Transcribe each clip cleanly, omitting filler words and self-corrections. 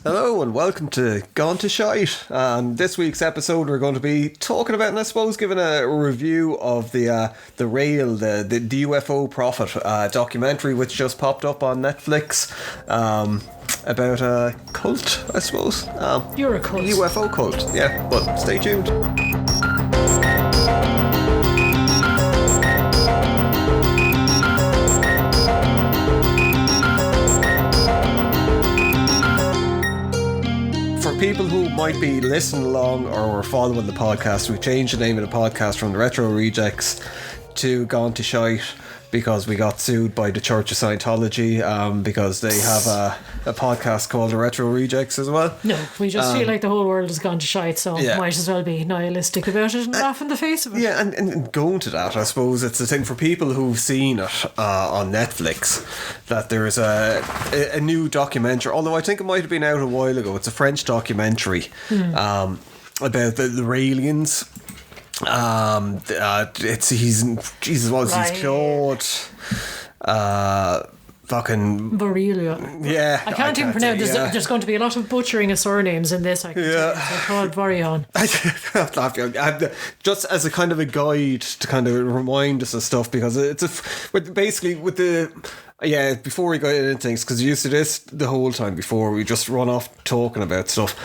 Hello and welcome to Gone to Shite. This week's episode we're going to be talking about, and I suppose giving a review of the Raël, the UFO prophet documentary which just popped up on Netflix about a cult, I suppose. You're a cult. UFO cult, yeah, but stay tuned. People who might be listening along or following the podcast, we changed the name of the podcast from the Retro Rejects to Gone to Shite because we got sued by the Church of Scientology because they have a podcast called the Retro Rejects as well. No, we just feel like the whole world has gone to shite, so might as well be nihilistic about it and laugh in the face of it. Yeah, and going to that, I suppose it's the thing for people who've seen it on Netflix, that there's a new documentary, although I think it might have been out a while ago. It's a French documentary about the Raelians. He's Claude fucking Varelia. Yeah, I can't even pronounce. There's going to be a lot of butchering of surnames in this. I can tell you. So Claude Varian. Just as a kind of a guide to kind of remind us of stuff, because before we go into things, because we used to this the whole time before we just run off talking about stuff.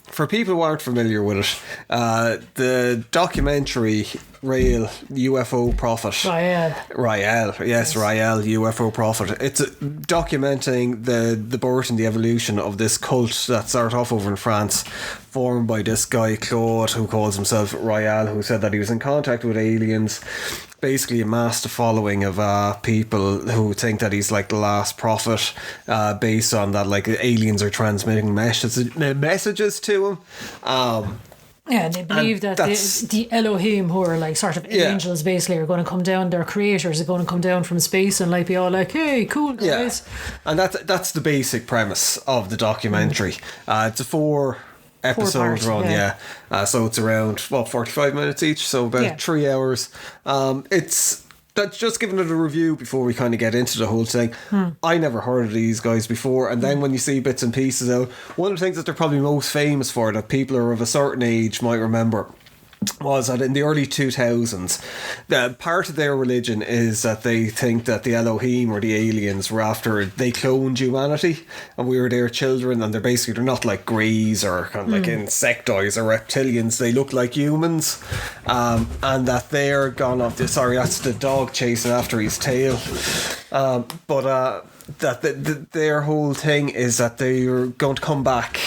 For people who aren't familiar with it, the documentary Raël UFO prophet. Raël, yes, Raël UFO prophet. It's documenting the birth and the evolution of this cult that started off over in France, formed by this guy Claude, who calls himself Raël, who said that he was in contact with aliens. Basically amassed a following of people who think that he's like the last prophet, based on that, like, aliens are transmitting messages to him. Yeah, they believe that the Elohim, who are like sort of angels, basically, are going to come down. Their creators are going to come down from space and like be all like, "Hey, cool guys." Yeah. And that's the basic premise of the documentary. It's a 4-episode run, so it's around 45 minutes each, so about 3 hours. That's just giving it a review before we kind of get into the whole thing. I never heard of these guys before, and then when you see bits and pieces out, one of the things that they're probably most famous for, that people who are of a certain age might remember, was that in the early 2000s, that part of their religion is that they think that the Elohim or the aliens were after, they cloned humanity and we were their children, and they're not like greys or kind of like insectoids or reptilians, they look like humans, and that they're gone off this. Sorry, that's the dog chasing after his tail. That their whole thing is that they're going to come back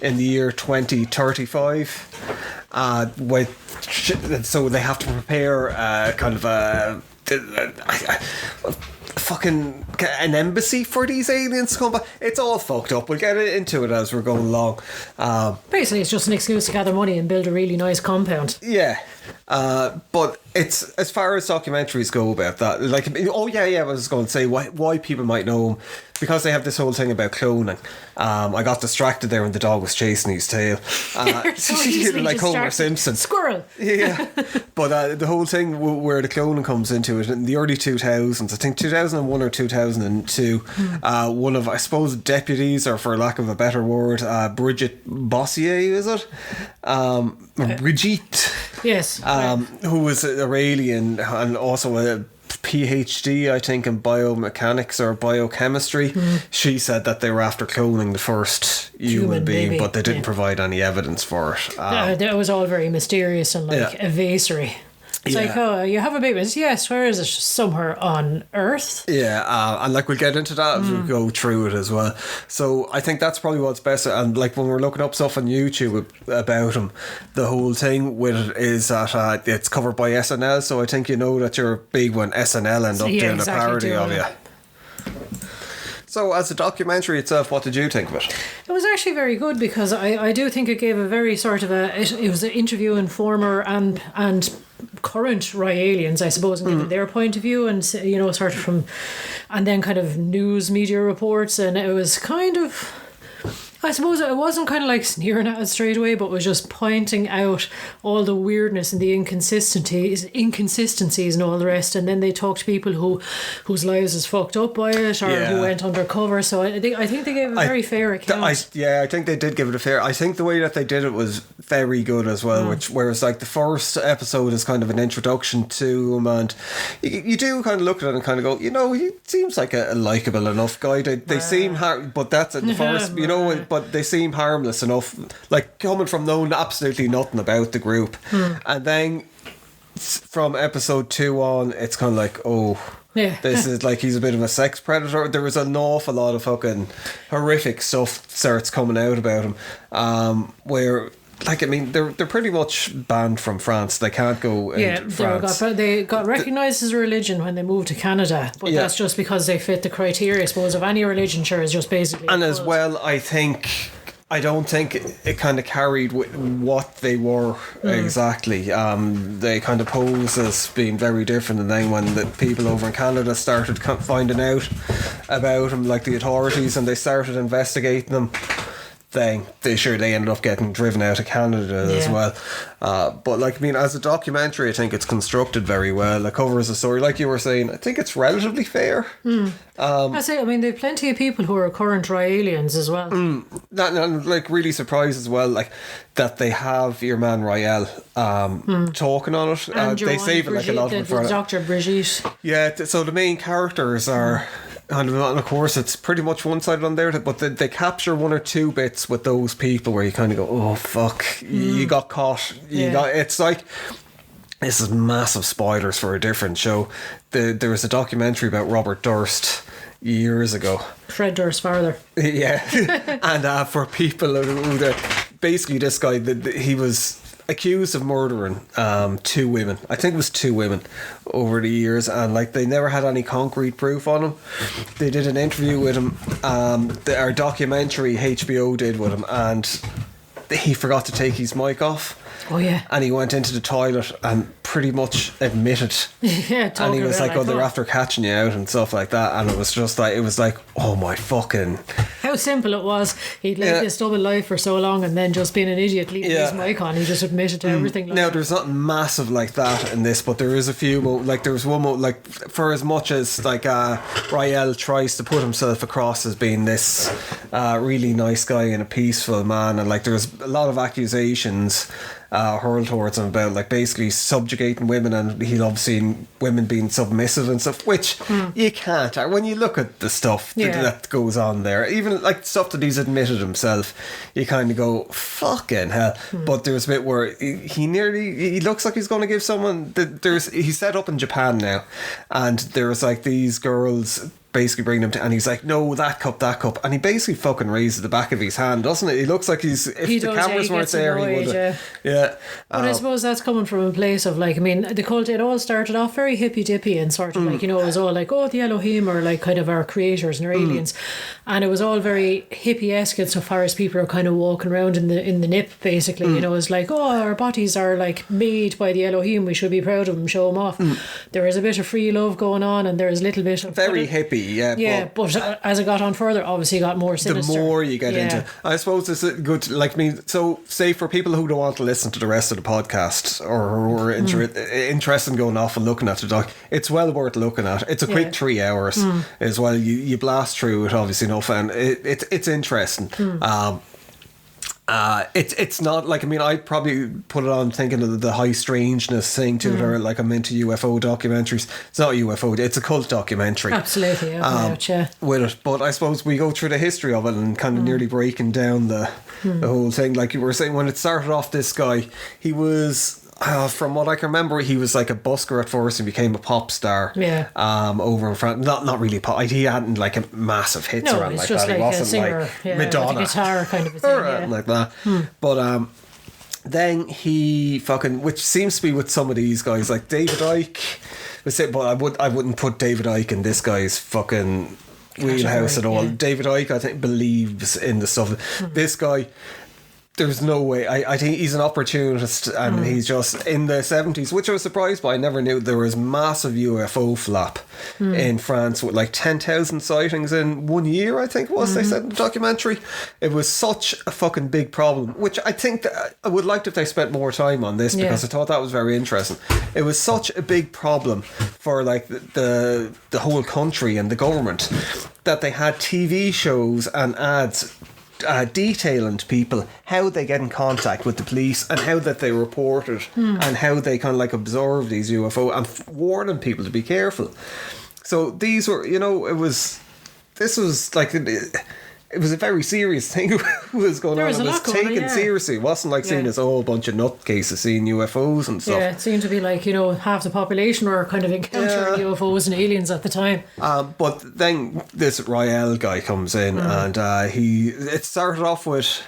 in the year 2035, so they have to prepare kind of an embassy for these aliens to come back. It's all fucked up. We'll get into it as we're going along. Basically, it's just an excuse to gather money and build a really nice compound. Yeah. But it's, as far as documentaries go about that, like, I was going to say why people might know them, because they have this whole thing about cloning. I got distracted there when the dog was chasing his tail. Like Homer Simpson. Squirrel. Yeah. But the whole thing where the cloning comes into it, in the early 2000s, I think 2001 or 2002, one of, I suppose, deputies, or for lack of a better word, Brigitte Bossier, is it? Brigitte. Yes. Who was a Raelian and also a PhD, I think, in biomechanics or biochemistry. She said that they were after cloning the first human being, but they didn't provide any evidence for it. That was all very mysterious and evasory. It's like, oh, you have a baby. Yes, where is it? Somewhere on Earth. Yeah, and like we'll get into that as we go through it as well. So I think that's probably what's best. And like when we're looking up stuff on YouTube about him, the whole thing with it is that it's covered by SNL. So I think you know that you're a big one. SNL end up doing a parody of you. So as a documentary itself, what did you think of it? It was actually very good, because I do think it gave a very sort of it was an interview in former and current Raelians, I suppose, and giving their point of view, and sort of from, and then kind of news media reports, and it was kind of, I suppose it wasn't kind of like sneering at it straight away, but was just pointing out all the weirdness and the inconsistencies and all the rest. And then they talked to people whose lives is fucked up by it, or who went undercover. So I think they gave a very fair account. I think they did give it a fair. I think the way that they did it was very good as well. Whereas like the first episode is kind of an introduction to him, and you do kind of look at it and kind of go, you know, he seems like a likeable enough guy. They seem hard, but that's at the first, you know. But they seem harmless enough, like coming from knowing absolutely nothing about the group. And then from episode 2 on, it's kind of like, this is like he's a bit of a sex predator. There was an awful lot of fucking horrific stuff starts coming out about him, where, like, I mean, they're pretty much banned from France. They can't go into France. They got recognised as a religion when they moved to Canada, but that's just because they fit the criteria, I suppose, of any religion. Sure, is just basically. And as well, I don't think it kind of carried what they were exactly. They kind of posed as being very different, and then when the people over in Canada started finding out about them, like the authorities, and they started investigating them, then they ended up getting driven out of Canada as well. But like, I mean, as a documentary, I think it's constructed very well. It covers a story, like you were saying. I think it's relatively fair. I mean, there are plenty of people who are current Raelians as well. I'm like really surprised as well, like that they have your man Raël talking on it. They save it like a lot of it for Dr. Brigitte. Yeah, so the main characters are. And of course, it's pretty much one-sided on there, but they capture one or two bits with those people where you kind of go, oh, fuck, you got caught. It's like, this is massive spoilers for a different show. There was a documentary about Robert Durst years ago. Fred Durst's father. Yeah. And for people who basically this guy, he was accused of murdering 2 women. I think it was 2 women over the years, and like they never had any concrete proof on him. They did an interview with him, our documentary HBO did with him, and he forgot to take his mic off. Oh yeah. And he went into the toilet and pretty much admitted. Yeah, and he was like, oh, they're after catching you out and stuff like that. And it was like, oh my fucking. How simple it was. He'd lived this double life for so long, and then just being an idiot leaving his mic on, he just admitted to everything. Like now, there's nothing massive like that in this, but there is a few, like there was one more, like for as much as like Raël tries to put himself across as being this really nice guy and a peaceful man, and like there's a lot of accusations hurled towards him about like basically subjugating women, and he loves seeing women being submissive and stuff, which you can't. When you look at the stuff that goes on there, even like stuff that he's admitted himself, you kind of go, fucking hell. But there's a bit where he looks like he's going to give someone he's set up in Japan now, and there's like these girls basically bring them to, and he's like, no, that cup, and he basically fucking raises the back of his hand, doesn't it? He looks like if the cameras weren't there, he would. But I suppose that's coming from a place of like, I mean, the cult, it all started off very hippy dippy and sort of like, you know, it was all like, oh, the Elohim are like kind of our creators and our aliens, and it was all very hippie-esque so far as people are kind of walking around in the nip basically, you know, it's like, oh, our bodies are like made by the Elohim, we should be proud of them, show them off. There is a bit of free love going on, and there is a little bit of very hippie. But as it got on further, obviously it got more sinister. The more you get into, I suppose it's good. Like me, so say for people who don't want to listen to the rest of the podcast or who are interested in going off and looking at the doc, it's well worth looking at. It's a quick 3 hours as well. You blast through it obviously enough, and it's interesting. It's not like, I mean, I probably put it on thinking of the high strangeness thing to it, or like I'm into UFO documentaries. It's not a UFO, it's a cult documentary. Absolutely, with it. But I suppose we go through the history of it and kind of nearly breaking down the whole thing. Like you were saying, when it started off, this guy, he was from what I can remember, he was like a busker at first and became a pop star. Over in France. Not really pop. He hadn't like a massive hits around like that. He wasn't a singer, like Madonna, with a guitar kind of a thing, or like that. But then he fucking, which seems to be with some of these guys, like David Icke. But I wouldn't put David Icke in this guy's fucking wheelhouse at all. David Icke, I think, believes in the stuff. This guy, there's no way. I think he's an opportunist, and he's just in the 70s, which I was surprised by. I never knew there was massive UFO flap in France with like 10,000 sightings in 1 year, I think it was, they said in the documentary. It was such a fucking big problem, which I think that I would like if they spent more time on this, because I thought that was very interesting. It was such a big problem for like the whole country and the government that they had TV shows and ads detailing to people how they get in contact with the police and how that they report it and how they kind of like observe these UFO and warning people to be careful. So these were, this was like, it was a very serious thing was going on. It was taken seriously. It wasn't like seeing this whole bunch of nutcases seeing UFOs and stuff. Yeah, it seemed to be like, half the population were kind of encountering UFOs and aliens at the time. But then this Raël guy comes in and it started off with,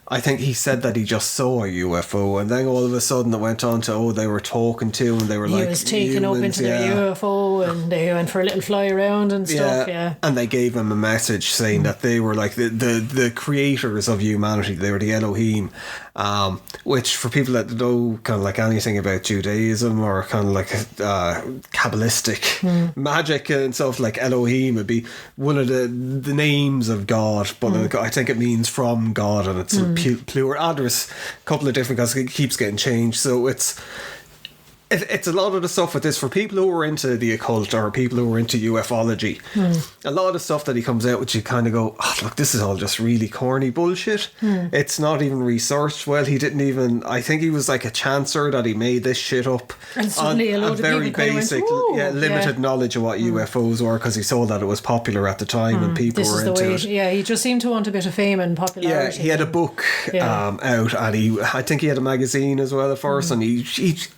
I think he said that he just saw a UFO, and then all of a sudden it went on to, they were talking to him, and they were like, he was taken up into their UFO, and they went for a little fly around and stuff. And they gave him a message saying that they were like the creators of humanity. They were the Elohim, which for people that know kind of like anything about Judaism or kind of like Kabbalistic magic and stuff, like Elohim would be one of the names of God, but I think it means from God, and it's plural. There's a couple of different, because it keeps getting changed, so it's a lot of the stuff with this, for people who are into the occult or people who are into ufology, a lot of the stuff that he comes out with, you kind of go, look, this is all just really corny bullshit. It's not even researched well. He didn't even, I think he was like a chancer that he made this shit up, and suddenly a load of very basic limited knowledge of what UFOs were, because he saw that it was popular at the time and people were into it. He just seemed to want a bit of fame and popularity. He had a book out, and I think he had a magazine as well at first, and he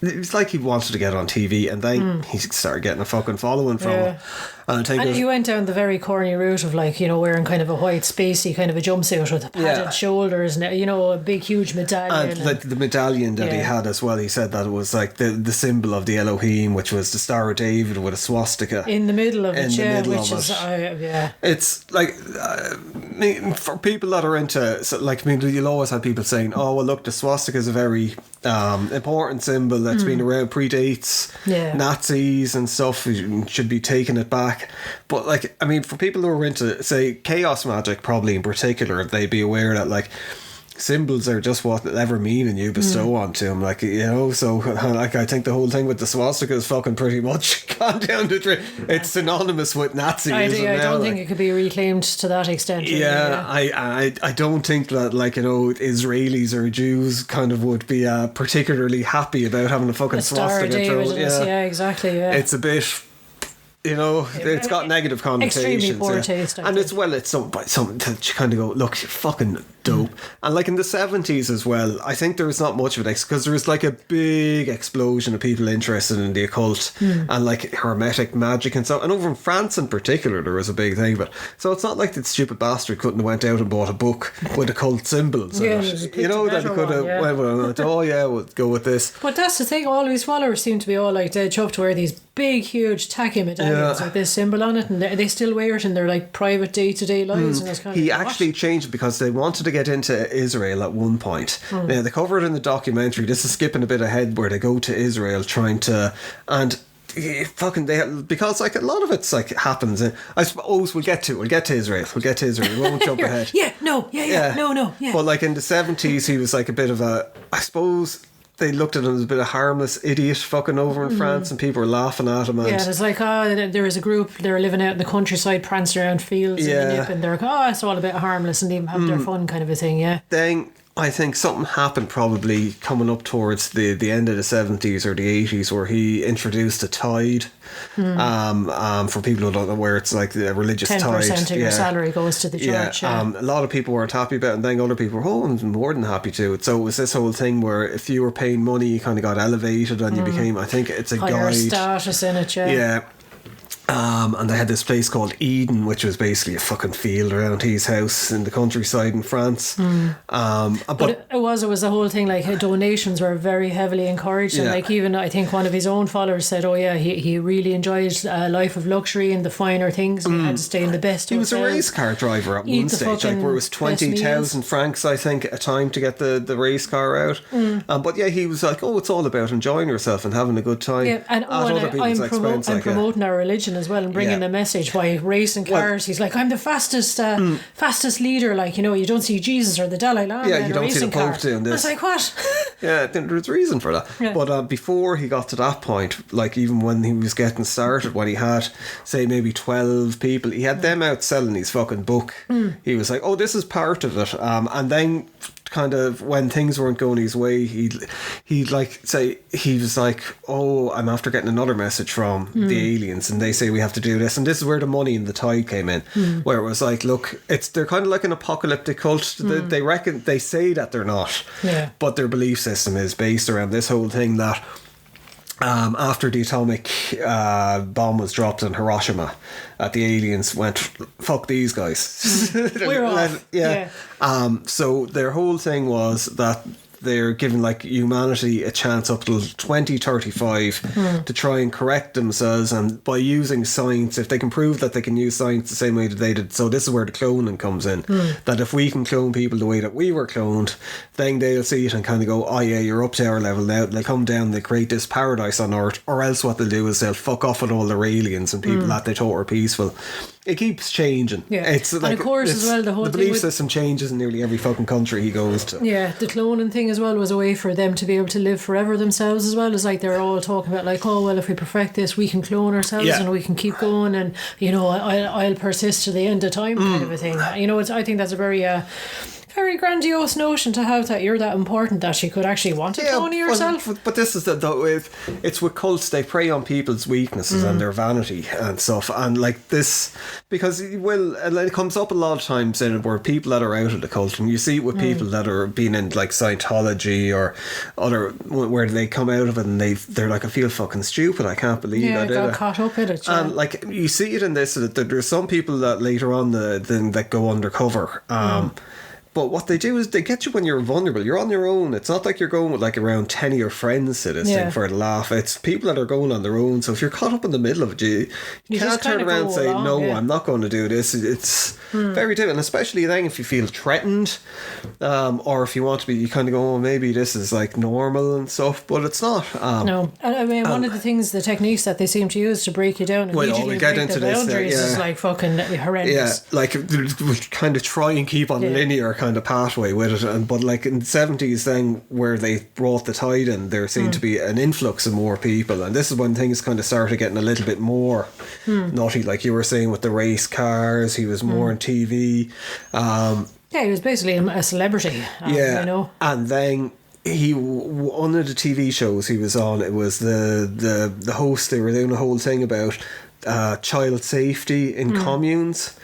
it's like he wanted to get on TV, and then he started getting a fucking following from it. And he went down the very corny route of like, wearing kind of a white spacey kind of a jumpsuit with padded shoulders and, a big huge medallion. And like the medallion that he had as well, he said that it was like the symbol of the Elohim, which was the Star of David with a swastika in the middle of it, It's like, for people that are into, you'll always have people saying, oh, well, look, the swastika is a very important symbol that's been around, predates Nazis and stuff, you should be taking it back. But for people who are into, say, chaos magic, probably in particular, they'd be aware that symbols are just whatever meaning you bestow onto them, so I think the whole thing with the swastika is fucking pretty much gone down the drain. It's synonymous with Nazis. I don't think it could be reclaimed to that extent. Really, I don't think that Israelis or Jews kind of would be particularly happy about having a fucking swastika thrown. Exactly. It's a bit, it's got negative connotations. Extremely poor taste. And it's something to kind of go, look, you're fucking dope. And in the 70s as well, I think there was not much of it, because there was a big explosion of people interested in the occult and hermetic magic and stuff. And over in France in particular, there was a big thing. But so it's not like that stupid bastard couldn't have went out and bought a book with occult symbols in it. That he could have went, we'll go with this. But that's the thing, all these followers seem to be all dead chuffed to wear these big, huge, tacky medallions with this symbol on it, and they still wear it in their private day-to-day lives. And he actually changed it because they wanted to get into Israel at one point. Now, they cover it in the documentary. This is skipping a bit ahead, where they go to Israel trying to, and because a lot of it's happens. I suppose we'll get to Israel. We won't jump ahead. No. But in the 70s, he was a bit of a, I suppose, they looked at him as a bit of harmless idiot fucking over in France, and people were laughing at him. And it's there was a group, they were living out in the countryside, prancing around fields in the nip, and they're it's all a bit harmless and even have their fun kind of a thing. Then I think something happened probably coming up towards the end of the 70s or the 80s, where he introduced a tithe. For people who don't know, where it's a religious 10% tithe. 10% of your salary goes to the church. A lot of people weren't happy about it, and then other people were, I'm more than happy to it. So it was this whole thing where if you were paying money, you kind of got elevated, and you became, I think it's a higher guide. status in it, And they had this place called Eden, which was basically a fucking field around his house in the countryside in France. But it was the whole thing, like donations were very heavily encouraged, and like even I think one of his own followers said, oh yeah, he really enjoyed a life of luxury and the finer things. He had to stay in the best hotels. He was a race car driver at one stage, like where it was 20,000 francs, I think, a time to get the race car out. But yeah, he was like, oh, it's all about enjoying yourself and having a good time. Yeah, and I'm promoting our religion as well and bringing the message by racing cars. He's like, I'm the fastest leader. Like, you know, you don't see Jesus or the Dalai Lama. Yeah, you don't see the Pope doing this. I was like, what? Yeah, there's a reason for that. Yeah. But before he got to that point, like even when he was getting started, when he had, say, maybe 12 people, he had them out selling his fucking book. He was like, oh, this is part of it. And then kind of when things weren't going his way, he'd like say, he was like, oh, I'm after getting another message from the aliens, and they say we have to do this, and this is where the money and the tide came in, where it was like, look, they're kind of like an apocalyptic cult. They say that they're not, but their belief system is based around this whole thing that after the atomic bomb was dropped in Hiroshima, the aliens went, fuck these guys. We're off. Yeah. So their whole thing was that they're giving like humanity a chance up till 2035 to try and correct themselves, and by using science, if they can prove that they can use science the same way that they did. So this is where the cloning comes in, that if we can clone people the way that we were cloned, then they'll see it and kind of go, oh yeah, you're up to our level now. They'll come down, they create this paradise on Earth, or else what they'll do is they'll fuck off with all the Raelians and people that they thought were peaceful. It keeps changing. Yeah. It's like, and of course as well, the belief system changes in nearly every fucking country he goes to. Yeah, the cloning thing as well was a way for them to be able to live forever themselves as well. It's like they're all talking about like, oh well, if we perfect this, we can clone ourselves and we can keep going, and you know, I'll persist to the end of time kind of a thing. You know, I think that's a very grandiose notion to have, that you're that important that you could actually want to clone yourself. But this is it's with cults, they prey on people's weaknesses and their vanity and stuff, and like this, because it comes up a lot of times in where people that are out of the cult, and you see it with people that are being in like Scientology or other, where they come out of it and they're like, I feel fucking stupid, I can't believe I did got caught up in it. And like you see it in this, that there's some people that later on that go undercover. But what they do is they get you when you're vulnerable. You're on your own. It's not like you're going with like around 10 of your friends to this thing for a laugh. It's people that are going on their own. So if you're caught up in the middle of it, you can't turn around and say, I'm not going to do this. It's very different. And especially then if you feel threatened, or if you want to be, you kind of go, oh, maybe this is like normal and stuff, but it's not. No. I mean, one of the things, the techniques that they seem to use to break you down immediately, get into the boundaries is like fucking horrendous. Yeah, like we kind of try and keep on linear kind of pathway with it, but like in the 70s then, where they brought the tide in, there seemed to be an influx of more people, and this is when things kind of started getting a little bit more nutty, like you were saying with the race cars. He was more on TV. He was basically a celebrity. You know. And then one of the TV shows he was on, it was the host, they were doing a whole thing about child safety in communes.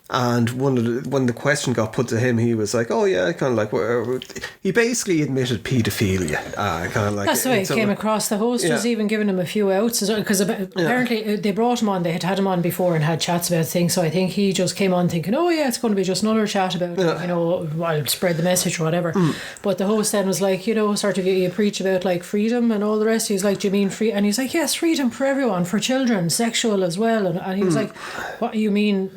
And when the question got put to him, he was like, "Oh yeah," kind of like he basically admitted paedophilia. Kind of like that's the way it came across. The host was even giving him a few outs as well, because apparently they brought him on. They had him on before and had chats about things. So I think he just came on thinking, "Oh yeah, it's going to be just another chat about you know, I'll spread the message or whatever." But the host then was like, you know, sort of you preach about like freedom and all the rest. He's like, "Do you mean free?" And he's like, "Yes, freedom for everyone, for children, sexual as well." And he was like, "What you mean?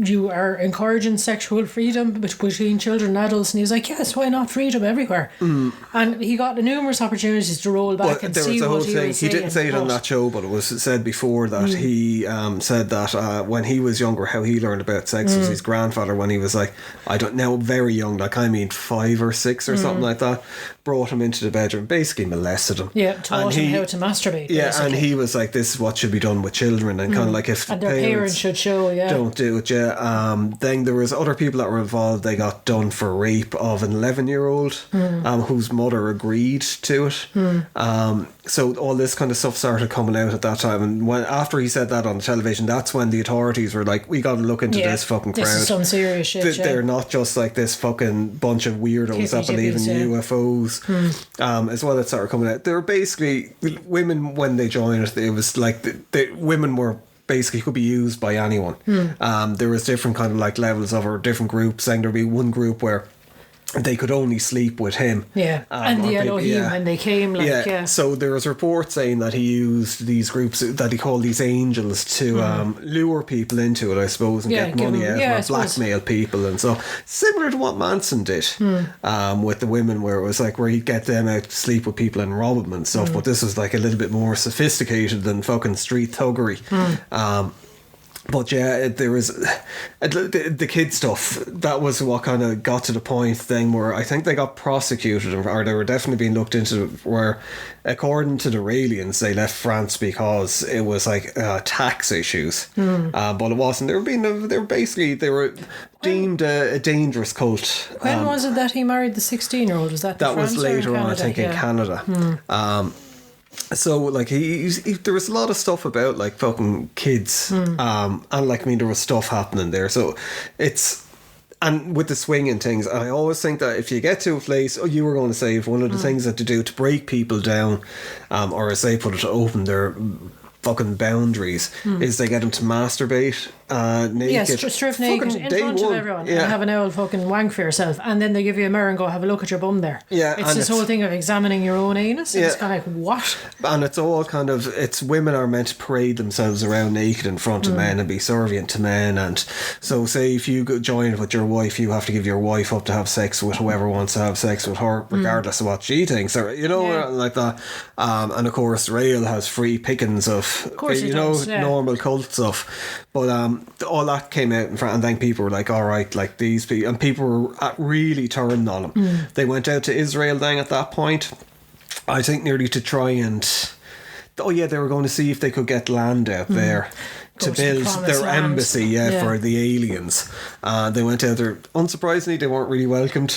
You are encouraging sexual freedom between children and adults?" And he was like, yes, why not freedom everywhere? And he got numerous opportunities to roll back and see what he was saying. He didn't say it on that show, but it was said before that he said that when he was younger, how he learned about sex was his grandfather, when he was like, I don't know, very young, like I mean 5 or 6 or something like that, brought him into the bedroom, basically molested him. Yeah, taught him how to masturbate. Yeah, basically. And he was like, this is what should be done with children, and kind of like if and their parents should show, don't do it, then there was other people that were involved. They got done for rape of an 11-year-old whose mother agreed to it. So all this kind of stuff started coming out at that time, and after he said that on the television, that's when the authorities were like, we got to look into this fucking crowd. This is some serious shit. They're not just like this fucking bunch of weirdos that believe in UFOs. As well, it started coming out. They were basically women when they joined it. It was like the women were basically could be used by anyone. There was different kind of like levels of, or different groups, saying there'd be one group where they could only sleep with him. Yeah, and the Elohim when they came, like, So there was reports saying that he used these groups that he called these angels to lure people into it, I suppose, and get money out of it, blackmail people, and so similar to what Manson did with the women, where it was like where he'd get them out to sleep with people and rob them and stuff. But this was like a little bit more sophisticated than fucking street thuggery. But yeah, there was the kid stuff. That was what kind of got to the point then where I think they got prosecuted, or they were definitely being looked into, where according to the Raelians, they left France because it was like tax issues. But it wasn't. They were deemed a dangerous cult. When was it that he married the 16-year-old? Was that that was later on, I think, in Canada. So like he there was a lot of stuff about like fucking kids, and like, I mean, there was stuff happening there. So it's, and with the swinging things, I always think that if you get to a place, you were going to say, if one of the things that to do to break people down, or as they put it, to open their fucking boundaries, is they get them to masturbate naked. Yes, strip naked in front of everyone, and have an old fucking wank for yourself, and then they give you a mirror and go, have a look at your bum there. Yeah, it's this whole thing of examining your own anus. It's kind of like, what? And it's all kind of, it's women are meant to parade themselves around naked in front of men and be subservient to men. And so say if you join with your wife, you have to give your wife up to have sex with whoever wants to have sex with her, regardless of what she thinks, or like that. And of course Raël has free pickings of normal cult stuff. But all that came out in front, and then people were like, all right, like these people, and people were really turned on him. They went out to Israel then at that point, I think nearly to try and they were going to see if they could get land out there to build their embassy for the aliens. They went out there, unsurprisingly they weren't really welcomed.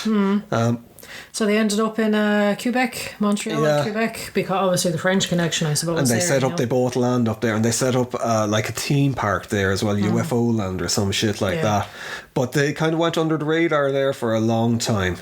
So they ended up in Quebec, Montreal, Quebec, because obviously the French connection, I suppose. And they bought land up there, and they set up like a theme park there as well, UFO land or some shit like that. But they kind of went under the radar there for a long time.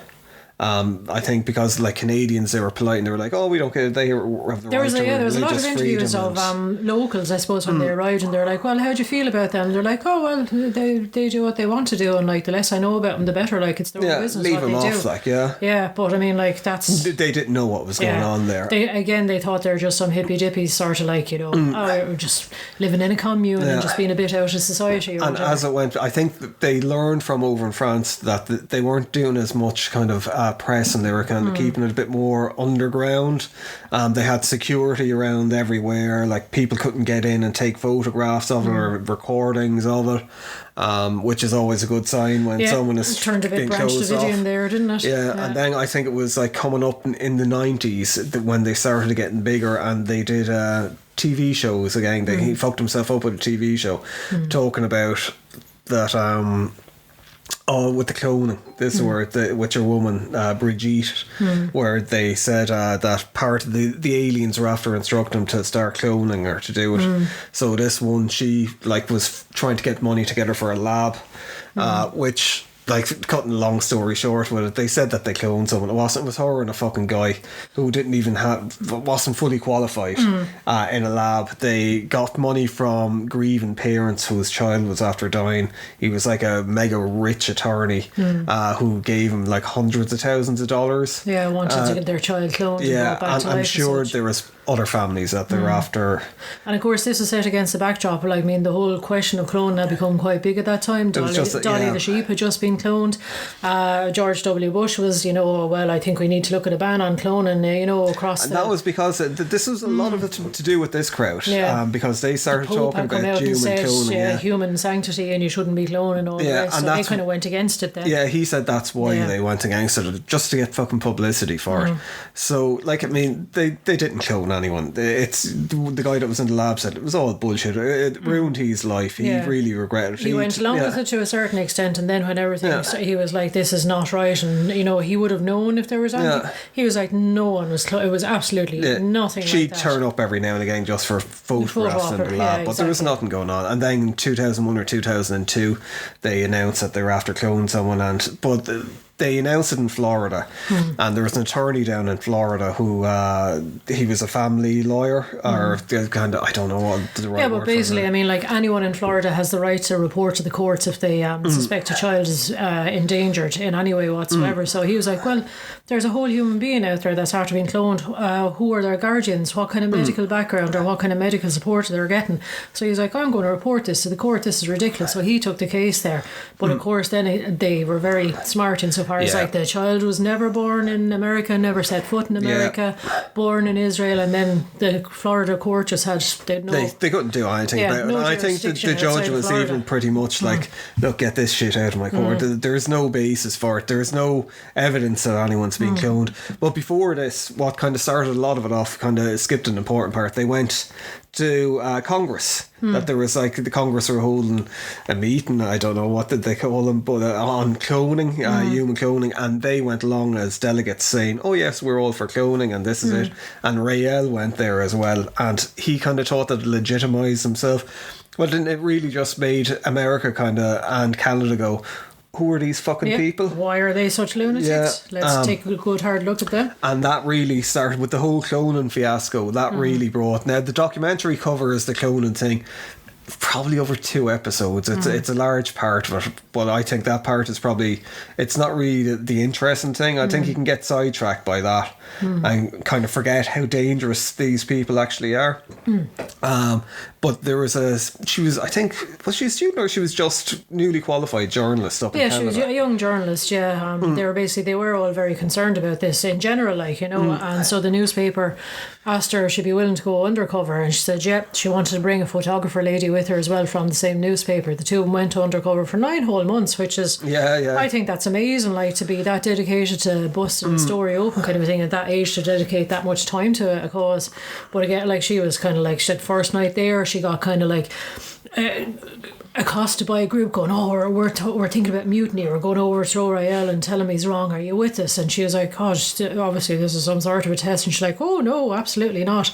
I think because like Canadians, they were polite and they were like, oh, we don't care, they have the right to there was a lot of interviews of locals, I suppose, when they arrived, and they're like, well, how do you feel about them? And they're like, oh, well, they do what they want to do, and like the less I know about them the better, like it's their own business, leave what them they off, do. like but I mean, like, that's, they didn't know what was going on there. They thought they're just some hippy dippy sort of like, we're just living in a commune and just being a bit out of society, or whatever. As it went, I think they learned from over in France that they weren't doing as much kind of press, and they were kind of keeping it a bit more underground. They had security around everywhere, like people couldn't get in and take photographs of it or recordings of it, which is always a good sign when someone is turned a bit Branch Davidian there, didn't it? And then I think it was like coming up in the 90s when they started getting bigger, and they did TV shows again. He fucked himself up with a TV show talking about that with the cloning. This is where with your woman Brigitte, where they said that part of the aliens were after instructing them to start cloning her to do it. So this one, she like was trying to get money together for a lab, which, like, cutting a long story short with it, they said that they cloned someone. It was her and a fucking guy who wasn't fully qualified in a lab. They got money from grieving parents whose child was after dying. He was like a mega rich attorney who gave him like hundreds of thousands of dollars. Wanted to get their child cloned. And I'm sure there was other families that they're after. And of course this is set against the backdrop, like, I mean, the whole question of cloning had become quite big at that time. Dolly the sheep had just been cloned. George W. Bush was, well, I think we need to look at a ban on cloning, across that was because this was a lot of it to do with this crowd, because they started talking about human cloning, human sanctity, and you shouldn't be cloning all the rest, so they kind of went against it then. He said that's why they went against it, just to get fucking publicity for it. So, like, I mean, they didn't clone anyone. It's the guy that was in the lab said it was all bullshit. It ruined his life. He really regretted it. He went along with it to a certain extent, and then when everything he was like, this is not right, and he would have known if there was anything. He was like, no one was it was absolutely nothing. She'd like that. turn up every now and again just for photographs in the lab, but there was nothing going on. And then in 2001 or 2002 they announced that they were after cloning someone, but they announced it in Florida, and there was an attorney down in Florida who he was a family lawyer, or kind of, I don't know what the right word. Yeah, but basically, I mean, like, anyone in Florida has the right to report to the courts if they suspect a child is endangered in any way whatsoever. So he was like, well, there's a whole human being out there that's after being cloned. Who are their guardians? What kind of medical background or what kind of medical support they're getting? So he's like, I'm going to report this to the court. This is ridiculous. So he took the case there. But of course, then they were very smart insofar as like the child was never born in America, never set foot in America, born in Israel, and then the Florida court just had they couldn't do anything about it. And I think the judge was even pretty much like, look, get this shit out of my court. There's no basis for it. There's no evidence that anyone's being cloned. But before this, what kind of started a lot of it off, kind of skipped an important part. They went to Congress. That there was like the Congress were holding a meeting, I don't know what did they call them, but on cloning, human cloning, and they went along as delegates saying, oh yes, we're all for cloning and this is it. And Raël went there as well, and he kind of thought that it legitimised himself. Well, then it really just made America kind of and Canada go, who are these fucking people? Why are they such lunatics? Let's take a good hard look at them. And that really started with the whole cloning fiasco. That really brought... Now, the documentary covers the cloning thing probably over 2 episodes. It's a large part of it, but I think that part is probably... It's not really the interesting thing. I think you can get sidetracked by that and kind of forget how dangerous these people actually are. But there was she was she a student or she was just newly qualified journalist up in Canada? Yeah, she was a young journalist, they were all very concerned about this in general, like, you know, and so the newspaper asked her if she'd be willing to go undercover, and she said, yeah, she wanted to bring a photographer lady with her as well from the same newspaper. The two of them went undercover for 9 whole months, which is, I think that's amazing, like, to be that dedicated to busting the story open kind of a thing at that age, to dedicate that much time to a cause. But again, like, she was kind of like, she said first night there, she got kind of like accosted by a group going, oh, we're thinking about mutiny, we're going to overthrow Raël and tell him he's wrong, are you with us? And she was like, oh, obviously this is some sort of a test. And she's like, oh no, absolutely not.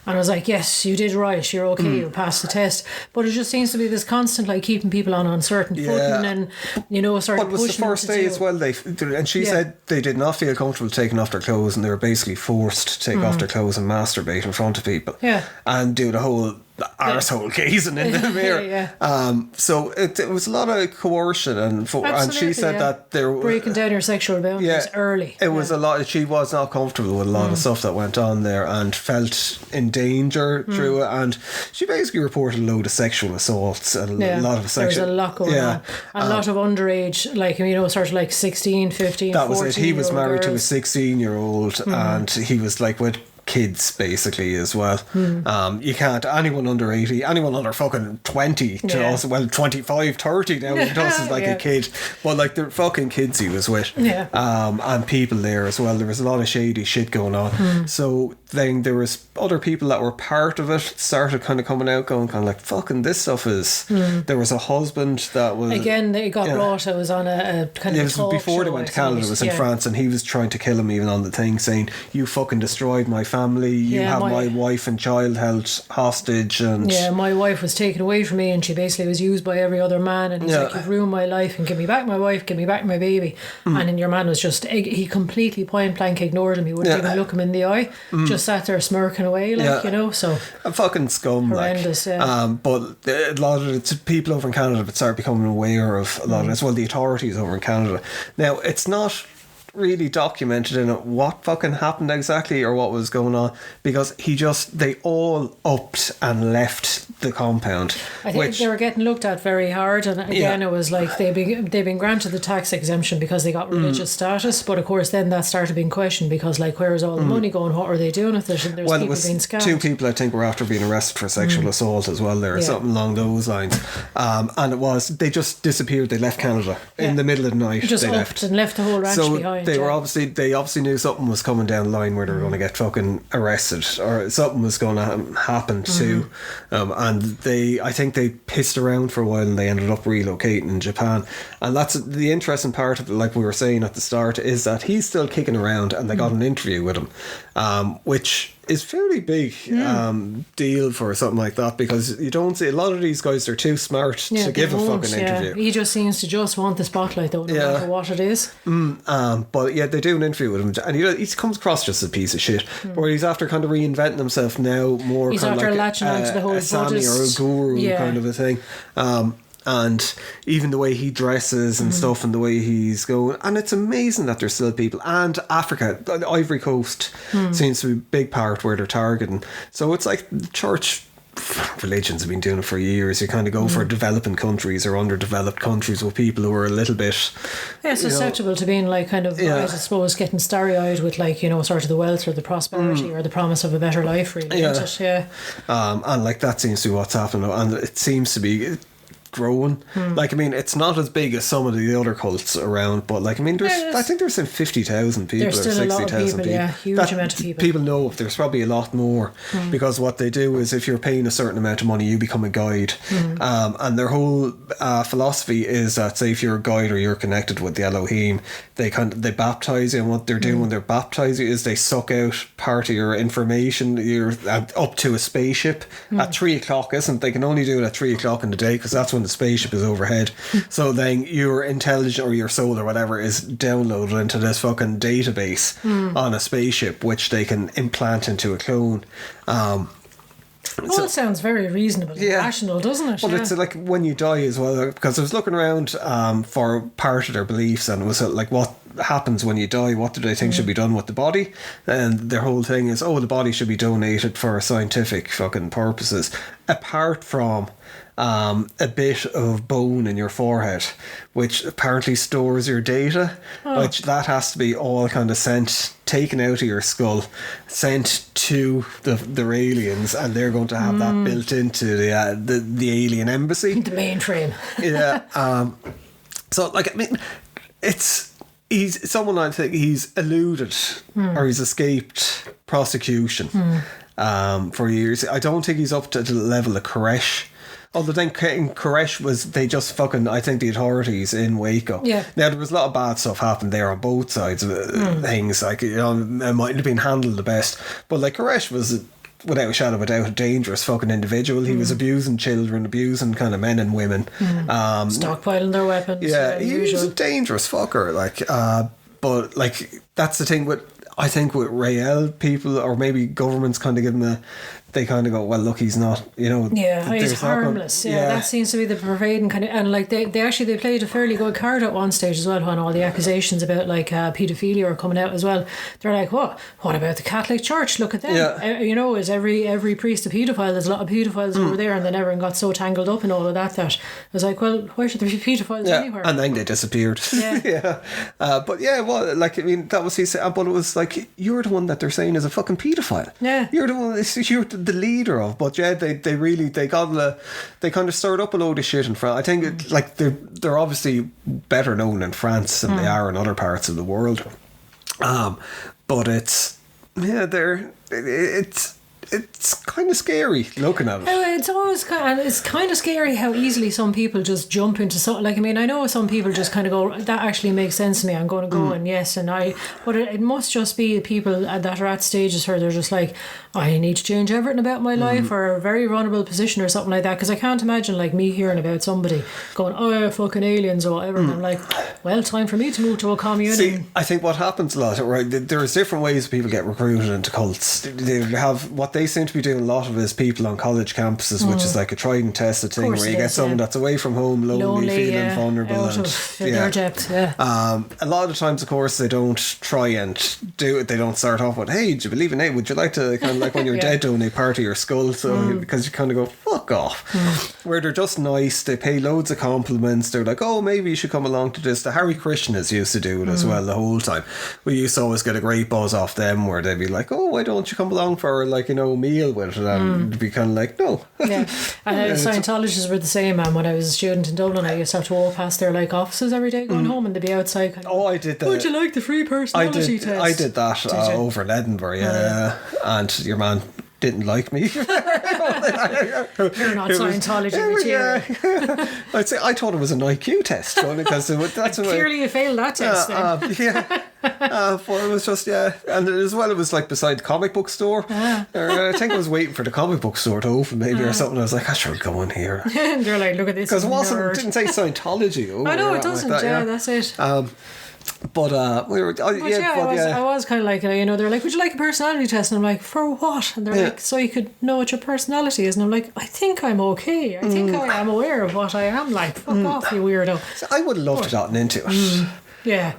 And I was like, yes, you did right, you're okay, you passed the test. But it just seems to be this constant, like, keeping people on uncertain footing, and, you know, sort of pushing. But it was the first day as well, and she said they did not feel comfortable taking off their clothes, and they were basically forced to take off their clothes and masturbate in front of people and do the whole arsehole gazing in the mirror. So it was a lot of coercion, and she said that they were breaking down your sexual boundaries early. It was a lot. She was not comfortable with a lot of stuff that went on there, and felt in danger through it. And she basically reported a load of sexual assaults and a lot of sexual. There was a lot going on, and a lot of underage, like, you know, sort of like 16, 15. That was it. He was married to a 16-year-old, and he was like with kids basically as well. You can't, anyone under 80, anyone under fucking 20 to us, well, 25, 30 now, to us is like a kid, but like the fucking kids he was with, and people there as well. There was a lot of shady shit going on. So then there was other people that were part of it started kind of coming out going kind of like, fucking this stuff is there was a husband that was, again, they got brought, it was on a kind of talk before they went to Canada, it was in France, and he was trying to kill him even on the thing, saying, you fucking destroyed my family, you have my wife and child held hostage, and my wife was taken away from me, and she basically was used by every other man, and he's like, you've ruined my life, and give me back my wife, give me back my baby. And then your man was just, he completely point blank ignored him, he wouldn't even look him in the eye, just sat there smirking away, like, you know, so a fucking scum, horrendous, like. But a lot of the people over in Canada would start becoming aware of a lot of this. Well, the authorities over in Canada now, it's not really documented in it what fucking happened exactly or what was going on, because they all upped and left the compound. I think they were getting looked at very hard, and again it was like they've been granted the tax exemption because they got religious status, but of course then that started being questioned because, like, where is all the money going, what are they doing if there's people being scammed? 2 people I think were after being arrested for sexual assault as well there, or something along those lines, and they just disappeared. They left Canada in the middle of the night, just they left and left the whole ranch behind. They obviously knew something was coming down the line where they were going to get fucking arrested, or something was going to happen too. And I think they pissed around for a while, and they ended up relocating in Japan. And that's the interesting part of it, like we were saying at the start, is that he's still kicking around, and they got an interview with him, which is fairly big deal for something like that, because you don't see a lot of these guys, they're too smart to give a fucking interview. He just seems to just want the spotlight though, no matter what it is. But yeah, they do an interview with him, and he comes across just a piece of shit. Where he's after kind of reinventing himself now, more he's kind after of like latching onto the whole a Sammy or a guru kind of a thing. And even the way he dresses and stuff, and the way he's going, and it's amazing that there's still people. And Africa, the Ivory Coast seems to be a big part where they're targeting. So it's like the church religions have been doing it for years. You kind of go for developing countries or underdeveloped countries with people who are a little bit susceptible to being like kind of I suppose getting starry-eyed with like, you know, sort of the wealth or the prosperity or the promise of a better life, really, isn't it? And like that seems to be what's happening, and it seems to be growing. Like, I mean, it's not as big as some of the other cults around, but like, I mean, I think there's 50,000 people or 60,000 people. Yeah, huge amount of people. People know of. There's probably a lot more because what they do is, if you're paying a certain amount of money, you become a guide. And their whole philosophy is that, say, if you're a guide or you're connected with the Elohim, they baptize you, and what they're doing when they're baptizing you is they suck out part of your information. You're up to a spaceship at 3 o'clock, isn't? They can only do it at 3 o'clock in the day, because that's when the spaceship is overhead. So then your intelligence or your soul or whatever is downloaded into this fucking database on a spaceship, which they can implant into a clone. It sounds very reasonable and rational, doesn't it? Well, it's like when you die as well, because I was looking around for part of their beliefs, and it was like, what happens when you die? What do they think should be done with the body? And their whole thing is, the body should be donated for scientific fucking purposes, apart from a bit of bone in your forehead, which apparently stores your data, which that has to be all kind of taken out of your skull, sent to the Raelians, and they're going to have that built into the alien embassy, the mainframe. So like, I mean, he's someone, I think he's eluded or he's escaped prosecution for years. I don't think he's up to the level of Koresh. Although then in Koresh I think the authorities in Waco. Yeah. Now, there was a lot of bad stuff happened there on both sides of things. Like, you know, it mightn't have been handled the best. But like, Koresh was, without a shadow of a doubt, a dangerous fucking individual. He was abusing children, abusing kind of men and women. Stockpiling their weapons. Yeah, he was a dangerous fucker. Like, but like, that's the thing with Raël, people or maybe governments kind of give him they kind of go, well, look, he's not, you know. Yeah, he's harmless. That seems to be the pervading kind of, and like they played a fairly good card at one stage as well, when all the accusations about like paedophilia are coming out as well. They're like, what about the Catholic Church? Look at them. Yeah. You know, is every priest a paedophile? There's a lot of paedophiles over there, and then everyone got so tangled up in all of that I was like, well, why should there be paedophiles anywhere? And then they disappeared. Yeah. But yeah, well, like, I mean, that was his, but it was like, you're the one that they're saying is a fucking paedophile. Yeah. You're the one, you're the leader of, but yeah, they kind of stirred up a load of shit in France. I think like they're obviously better known in France than they are in other parts of the world. But it's kind of scary looking at it. It's always kind of scary how easily some people just jump into something. Like, I mean, I know some people just kind of go, that actually makes sense to me, I'm going to go and yes, and but it must just be people that are at stages where they're just like, I need to change everything about my life, or a very vulnerable position or something like that, because I can't imagine like me hearing about somebody going, fucking aliens or whatever, and I'm like, well, time for me to move to a commune. See, I think what happens a lot, right, there's different ways people get recruited into cults. They have, what they seem to be doing a lot of is people on college campuses, which is like a tried and tested thing, where you get someone that's away from home, lonely, feeling vulnerable, out of their depth. A lot of times, of course, they don't try and do it. They don't start off with, hey, do you believe in it? Would you like to kind of like when you're dead, donate part of your skull? So because you kind of go, fuck off. Where they're just nice, they pay loads of compliments. They're like, oh, maybe you should come along to this. The Harry Krishnas used to do it as well the whole time. We used to always get a great buzz off them, where they'd be like, oh, why don't you come along for like, you know, meal with it? And it'd be kind of like, no. Yeah. And Scientologists were the same, man. When I was a student in Dublin, I used to have to walk past their like offices every day going home, and they'd be outside kind of, I did that. Would you like the free personality test? I did that over in Edinburgh, and your man didn't like me. You're not Scientology material. I'd say I thought it was an IQ test, because that's clearly you failed that test. But it was just, yeah. And as well, it was like beside the comic book store. Or, I think I was waiting for the comic book store to open maybe or something. I was like, I should go in here. And they're like, look at this. Because it didn't say Scientology. I know, it doesn't. Like that, that's it. But we were, I was kind of like, you know, they're like, would you like a personality test? And I'm like, for what? And they're like, so you could know what your personality is. And I'm like, I think I'm okay. I think I am aware of what I am like. Fuck off, you weirdo. So I would love to have gotten into it. Yeah.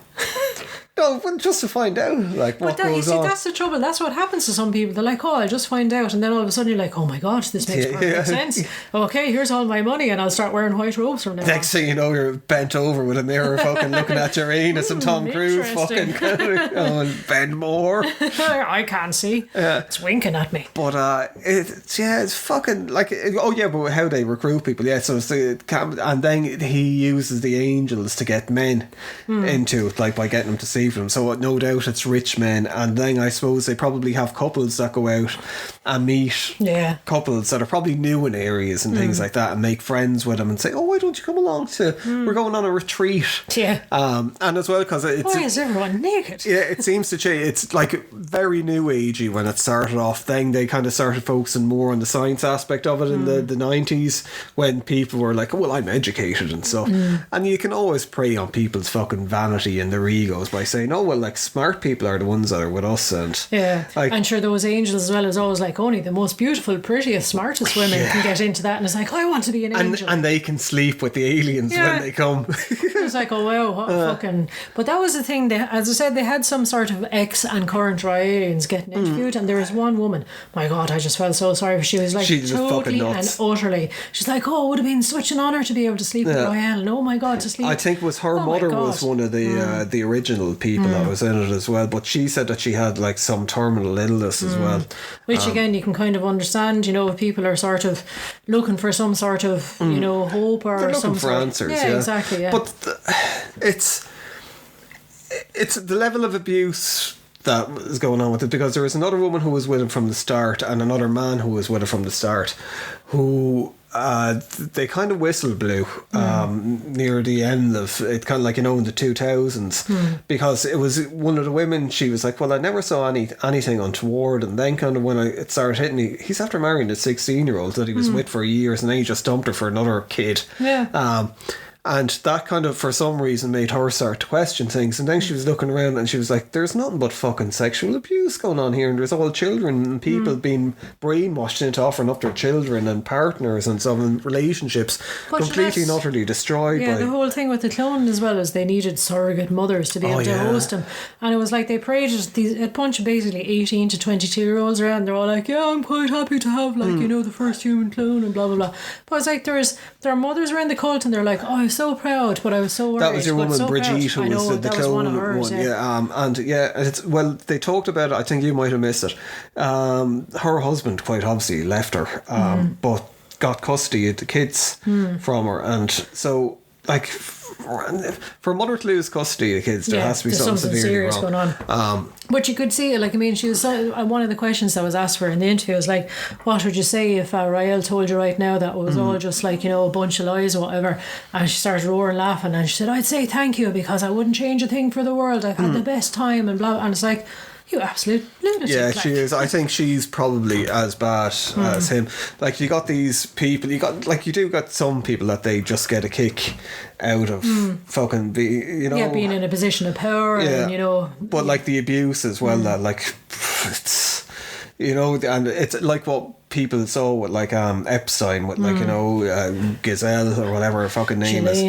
No, well, just to find out, like, what goes on. That's the trouble. That's what happens to some people. They're like, oh, I'll just find out. And then all of a sudden you're like, oh my God, this makes perfect sense. Okay, here's all my money and I'll start wearing white robes from now on. Next thing you know, you're bent over with a mirror fucking looking at your anus and Tom Cruise fucking and bend more. I can't see. It's winking at me. But it's fucking like, but how they recruit people. Yeah, so it's and then he uses the angels to get men into it, like by getting them to see them. So no doubt it's rich men, and then I suppose they probably have couples that go out and meet couples that are probably new in areas and things like that, and make friends with them and say, oh, why don't you come along to we're going on a retreat. And as well, because it's, why is everyone naked? It seems to change. It's like very new agey when it started off. Then they kind of started focusing more on the science aspect of it in the 90s, when people were like, oh, well, I'm educated and stuff. And you can always prey on people's fucking vanity and their egos by saying, oh, well, like, smart people are the ones that are with us. And like, and sure, those angels as well, is always like, only the most beautiful, prettiest, smartest women can get into that. And it's like, I want to be an angel. And they can sleep with the aliens when they come. It's like, oh wow, what fucking. But that was the thing, as I said, they had some sort of ex and current Raelians getting interviewed, and there was one woman, my God, I just felt so sorry for. She was like, totally and utterly, she's like, oh, it would have been such an honour to be able to sleep with Raël, and oh my God, to sleep. I think was her mother was one of the original people that was in it as well, but she said that she had like some terminal illness as well, which again you can kind of understand, you know, if people are sort of looking for some sort of you know, hope, or they're looking some for answers. Exactly. But it's the level of abuse that is going on with it, because there was another woman who was with him from the start and another man who was with her from the start, who they kind of whistle blew near the end of it, kind of like, you know, in the 2000s, because it was one of the women. She was like, well, I never saw anything untoward, and then kind of when it started hitting me, he's after marrying a 16-year-old that he was with for years, and then he just dumped her for another kid. And that kind of, for some reason, made her start to question things. And then she was looking around and she was like, there's nothing but fucking sexual abuse going on here. And there's all children and people being brainwashed into offering up their children and partners and some relationships completely and utterly destroyed. Yeah, the whole thing with the cloning as well, is they needed surrogate mothers to be able to host them. And it was like they paraded a bunch of basically 18 to 22-year-olds around. They're all like, yeah, I'm quite happy to have, like, you know, the first human clone and blah, blah, blah. But it's like there are mothers around the cult and they're like, oh, so proud, but I was so worried. That was your woman, so Brigitte, who was the clone one. It's, well, they talked about it. I think you might have missed it. Her husband quite obviously left her, but got custody of the kids from her, and so like for a mother to lose custody of the kids, there has to be something serious going on. But you could see it, like, I mean, she was one of the questions that was asked for in the interview was like, what would you say if Raël told you right now that it was all just like, you know, a bunch of lies or whatever? And she started roaring laughing, and she said, I'd say thank you, because I wouldn't change a thing for the world. I've had the best time and blah. And it's like, you absolute lunatic. Yeah, she is. I think she's probably as bad as him. Like, you got these people, you got some people that they just get a kick out of fucking being in a position of power, and, you know. But like the abuse as well, that like it's, you know, and it's like what people saw with like Epstein with like, you know, Gazelle or whatever her fucking name is.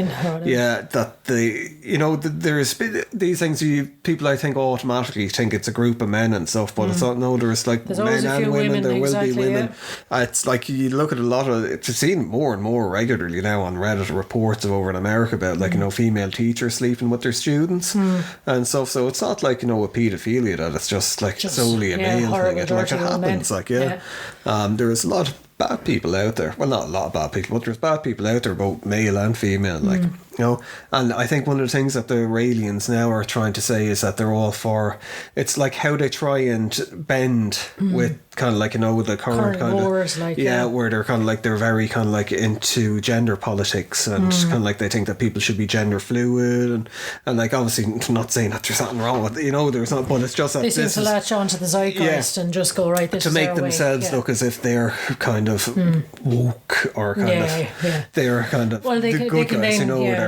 Yeah, that there's these things people I think automatically think it's a group of men and stuff, but it's not. No, there's like men and women. There will be women. It's like you look at a lot of it's seen more and more regularly now on Reddit reports over in America about like, you know, female teachers sleeping with their students and stuff. So it's not like, you know, a paedophilia that it's just like solely a male thing. It happens. Like there's a lot of bad people out there. Well, not a lot of bad people, but there's bad people out there, both male and female. Like And I think one of the things that the Raelians now are trying to say is that they're all for, it's like how they try and bend with kind of like, the current kind wars, of, like, where they're kind of like, they're very kind of like into gender politics, and kind of like they think that people should be gender fluid, and like, obviously not saying that there's something wrong with it, there's not, but it's just that they seem to latch on to the zeitgeist and just go, right, this to is make our themselves way. look as if they're kind of woke, or kind of they're kind of well, the good guys,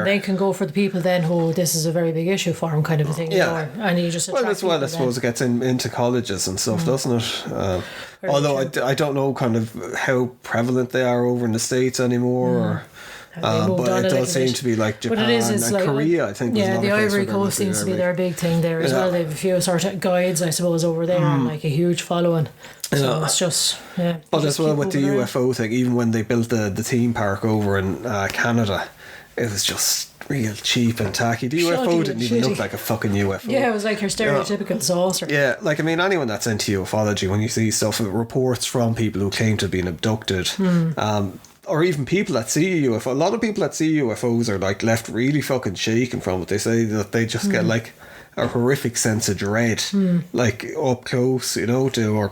they can go for the people then who this is a very big issue for them, kind of a thing. And you just that's why I suppose it gets into colleges and stuff, doesn't it? Although I don't know kind of how prevalent they are over in the States anymore, or but it does seem to be like Japan and like, Korea, I think. The Ivory Coast seems to be their big thing there as well. They have a few sort of guides, I suppose, over there, and like a huge following. So it's just But as well with the UFO thing, even when they built the theme park over in Canada, it was just real cheap and tacky. The UFO didn't even look like a fucking UFO. Yeah, it was like your stereotypical saucer. Yeah, like, I mean, anyone that's into ufology, when you see stuff, reports from people who claim to have been abducted, or even people that see a UFO, a lot of people that see UFOs are like left really fucking shaken from it. They say that they just get like a horrific sense of dread, like up close, or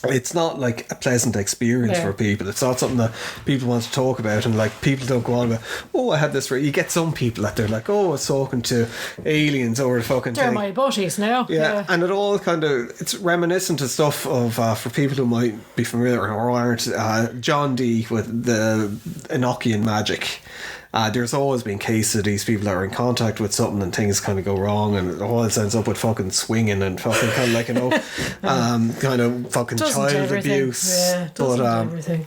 it's not like a pleasant experience for people. It's not something that people want to talk about, and like people don't go on about, I had this. You get some people that they're like, I was talking to aliens over the fucking they're thing. my buddies now. Yeah, and it all kind of, it's reminiscent of stuff of, for people who might be familiar or aren't, John Dee with the Enochian magic. There's always been cases of these people that are in contact with something and things kind of go wrong, and it always ends up with fucking swinging and fucking kind of like, kind of fucking child abuse. Yeah, but everything.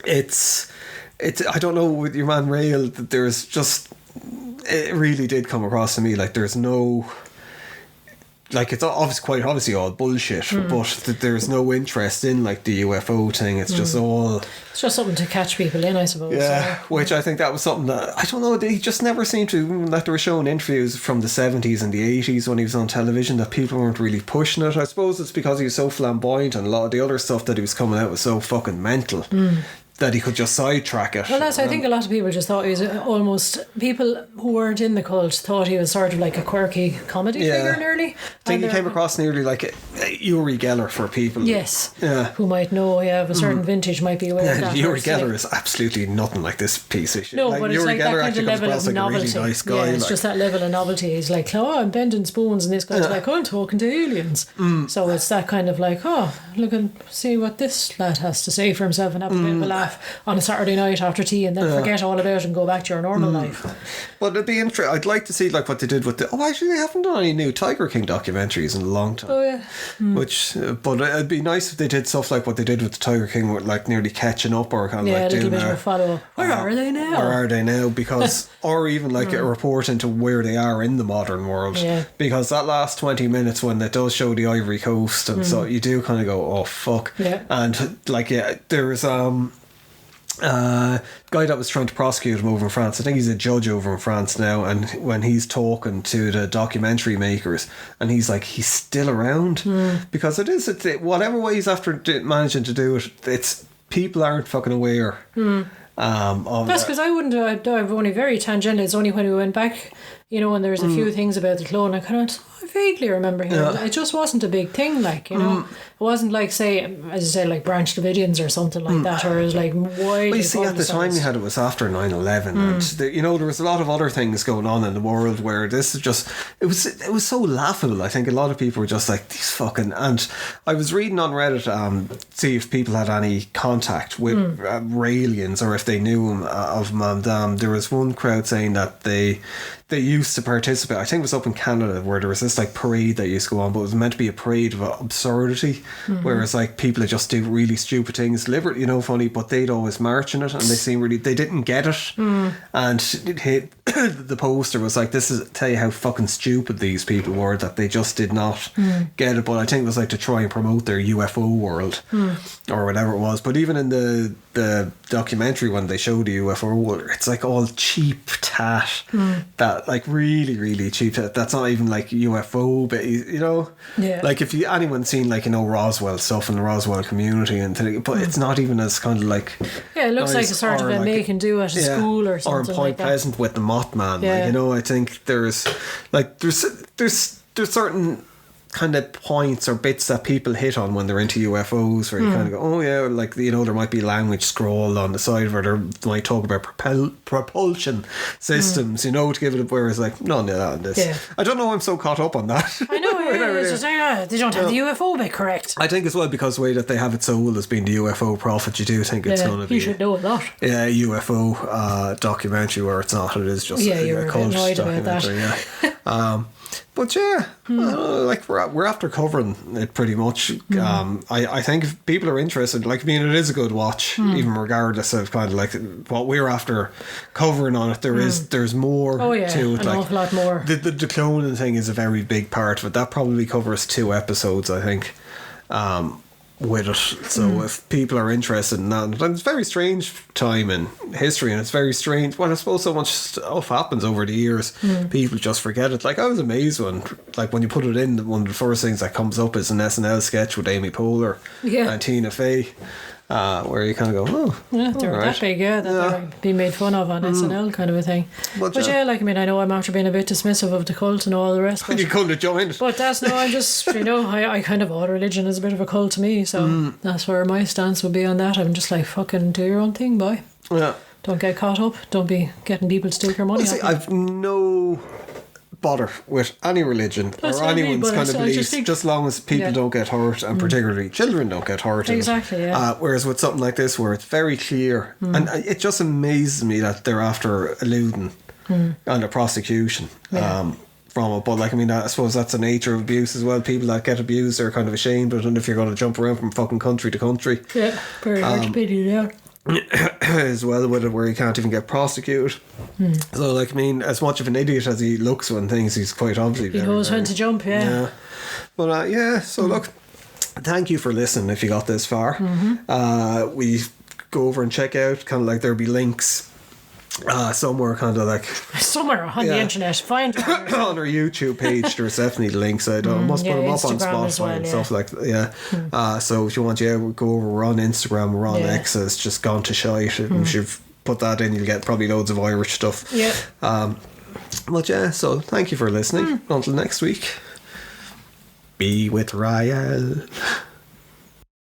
It's I don't know, with your man Raël, there's just, it really did come across to me like there's no, like, it's quite obviously all bullshit, but there's no interest in like the UFO thing. It's just all, it's just something to catch people in, I suppose. Which I think that was something that, I don't know, they just never seemed to, that they were showing interviews from the 70s and the 80s when he was on television, that people weren't really pushing it. I suppose it's because he was so flamboyant, and a lot of the other stuff that he was coming out was so fucking mental that he could just sidetrack it. Well, I think a lot of people just thought he was almost, people who weren't in the cult thought he was sort of like a quirky comedy figure nearly. I think he came across nearly like a Uri Geller for people. Yes. Who might know, of a certain vintage might be aware of that. Uri Geller is absolutely nothing like this piece of shit. No, but it's Uri like Geller that kind of level of novelty. Really nice guy, it's just that level of novelty. He's like, I'm bending spoons, and this guy's like, I'm talking to aliens. So it's that kind of like, look and see what this lad has to say for himself, and have a bit of a laugh on a Saturday night after tea, and then forget all about it and go back to your normal life. But it'd be interesting. I'd like to see like what they did with the. Actually, they haven't done any new Tiger King documentaries in a long time. Which, but it'd be nice if they did stuff like what they did with the Tiger King, with like nearly catching up, or kind of like a little doing bit of a follow up. Where are they now? Where are they now? Because, or even like a report into where they are in the modern world. Yeah. Because that last 20 minutes when it does show the Ivory Coast, and so you do kind of go, oh fuck. Yeah. And like, there's guy that was trying to prosecute him over in France. I think he's a judge over in France now, and when he's talking to the documentary makers, and he's like, he's still around because it's whatever way he's after managing to do it, it's people aren't fucking aware. That's because I wouldn't. I've only very tangentially. It's only when we went back, and there's a few things about the clone. I kind of vaguely remember hearing it. It just wasn't a big thing, like, it wasn't like, say, as you said, like Branch Davidians or something like that, or it was like widely. Well, you see, at the time you had, it was after 9/11, and there was a lot of other things going on in the world where this is just, it was so laughable. I think a lot of people were just like, these fucking, and I was reading on Reddit, see if people had any contact with Raelians, or if they knew him, of him, and there was one crowd saying that they used to participate. I think it was up in Canada, where there was this like parade that used to go on, but it was meant to be a parade of absurdity, whereas like people would just do really stupid things deliberately, funny, but they'd always march in it, and they didn't get it, and it hit the poster was like, this is tell you how fucking stupid these people were, that they just did not get it. But I think it was like to try and promote their UFO world or whatever it was. But even in the documentary, when they show the UFO world, it's like all cheap tat, that like really really cheap tat, that's not even like UFO, but like if anyone's seen like Roswell stuff in the Roswell community and but it's not even as kind of like it looks like a sort of a like make and do at a school or something, or in Point like Pleasant with the man. Like, you know, I think there's certain kind of points or bits that people hit on when they're into UFOs, where you kind of go, oh yeah, like, you know, there might be language scrolled on the side where they might talk about propulsion systems, you know, to give it, whereas like none of that in this. Yeah. I don't know, I'm so caught up on that. I know, it's just like, they don't have the UFO bit correct. I think as well, because the way that they have it sold as being the UFO prophet, you do think it's going to be, you should know a lot. Yeah, a UFO documentary, where it's not, it is just a cult documentary. Yeah. But yeah, like we're after covering it pretty much. I think if people are interested, like, I mean, it is a good watch, even regardless of kind of like what we're after covering on it. There's more to it. An awful lot more. The cloning thing is a very big part of it. That probably covers 2 episodes, I think. With it, so if people are interested in that, and it's a very strange time in history, and it's very strange. Well, I suppose so much stuff happens over the years, people just forget it. Like, I was amazed when you put it in, one of the first things that comes up is an SNL sketch with Amy Poehler and Tina Fey. Where you kind of go, oh, yeah, they're that big, that they're being made fun of on SNL, kind of a thing. But yeah, like, I mean, I know I'm after being a bit dismissive of the cult and all the rest. But you couldn't have joined. But that's I'm just, you know, I kind of, all religion is a bit of a cult to me, so that's where my stance would be on that. I'm just like, fucking do your own thing, boy. Yeah. Don't get caught up. Don't be getting people to steal your money. I've no bother with any religion or anyone's kind of beliefs, just as long as people don't get hurt, and particularly children don't get hurt. Exactly, whereas with something like this, where it's very clear, and it just amazes me that they're after eluding on the prosecution from it. But like, I mean, I suppose that's the nature of abuse as well. People that get abused are kind of ashamed, but if you're going to jump around from fucking country to country, very hard to pity out. As well with it, where he can't even get prosecuted. So like, I mean, as much of an idiot as he looks when things, he's quite obviously he knows when to jump. But so look, thank you for listening if you got this far. We go over and check out, kind of like, there'll be links somewhere, kind of like somewhere on the internet, find on our YouTube page. There's definitely links. I must put them up on Spotify and stuff like that. So if you want, go over. We're on Instagram, we're on X. It's just gone to shite. If you've put that in, you'll get probably loads of Irish stuff. But so thank you for listening. Until next week, be with Raël.